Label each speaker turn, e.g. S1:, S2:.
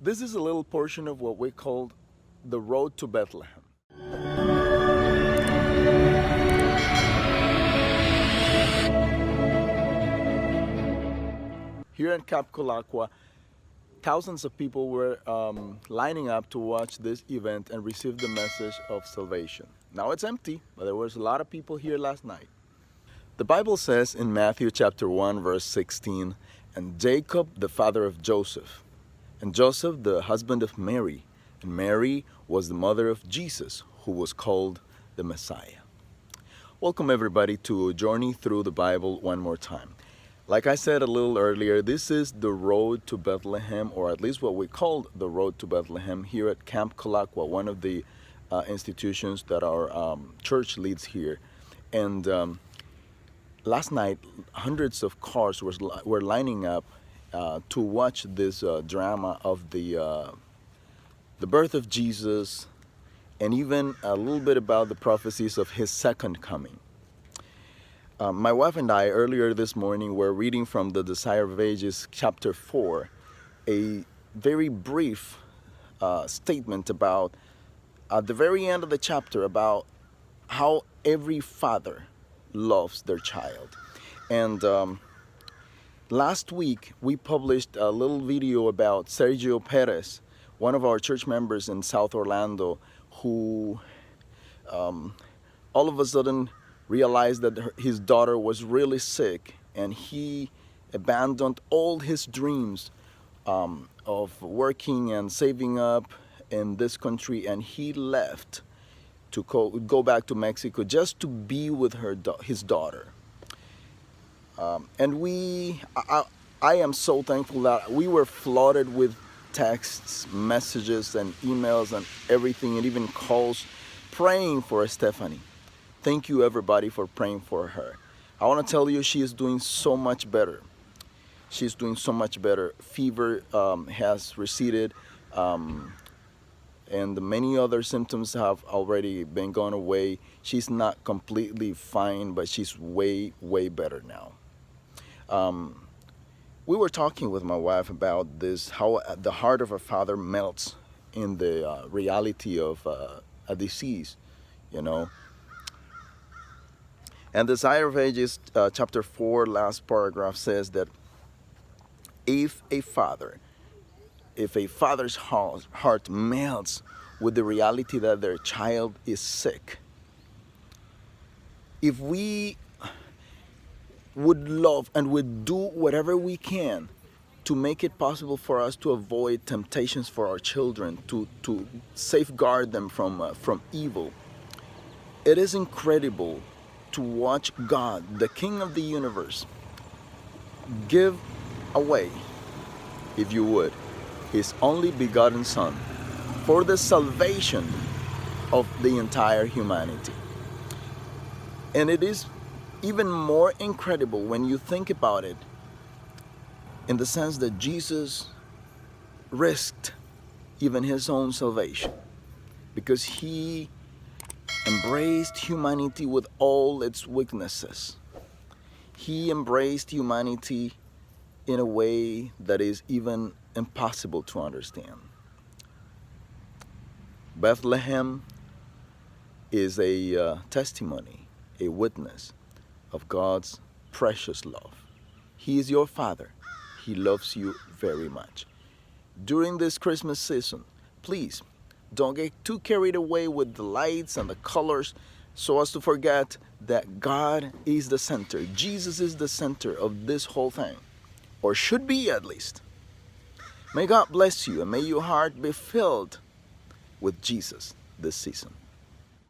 S1: This is a little portion of what we call the road to Bethlehem. Here in Cap Colacqua, thousands of people were lining up to watch this event and receive the message of salvation. Now it's empty, but there was a lot of people here last night. The Bible says in Matthew chapter 1 verse 16, "And Jacob the father of Joseph, and Joseph the husband of Mary, and Mary was the mother of Jesus, who was called the Messiah." Welcome everybody to Journey Through the Bible one more time. Like I said a little earlier, this is the road to Bethlehem, or at least what we call the road to Bethlehem here at Camp Colacqua, one of the institutions that our church leads here. And last night, hundreds of cars were lining up to watch this drama of the birth of Jesus, and even a little bit about the prophecies of his second coming. My wife and I earlier this morning were reading from the Desire of Ages chapter 4, a very brief statement about, at the very end of the chapter, about how every father loves their child. And last week we published a little video about Sergio Perez, one of our church members in South Orlando, who all of a sudden realized that his daughter was really sick, and he abandoned all his dreams of working and saving up in this country, and he left to go back to Mexico just to be with his daughter. And I am so thankful that we were flooded with texts, messages, and emails and everything, and even calls praying for Stephanie. Thank you everybody for praying for her. I want to tell you, she is doing so much better. She's doing so much better. Fever has receded, and many other symptoms have already been gone away. She's not completely fine, but she's way better now. We were talking with my wife about this, how the heart of a father melts in the reality of a disease, you know. And Desire of Ages chapter 4 last paragraph says that if a father's heart melts with the reality that their child is sick, if we would love and would do whatever we can to make it possible for us to avoid temptations for our children, to safeguard them from evil, it is incredible to watch God, the King of the universe, give away, if you would, his only begotten Son for the salvation of the entire humanity. And it is even more incredible when you think about it, in the sense that Jesus risked even his own salvation, because he embraced humanity with all its weaknesses. He embraced humanity in a way that is even impossible to understand. Bethlehem is a testimony, a witness of God's precious love. He is your Father. He loves you very much. During this Christmas season, please don't get too carried away with the lights and the colors so as to forget that God is the center. Jesus is the center of this whole thing, or should be at least. May God bless you, and may your heart be filled with Jesus this season.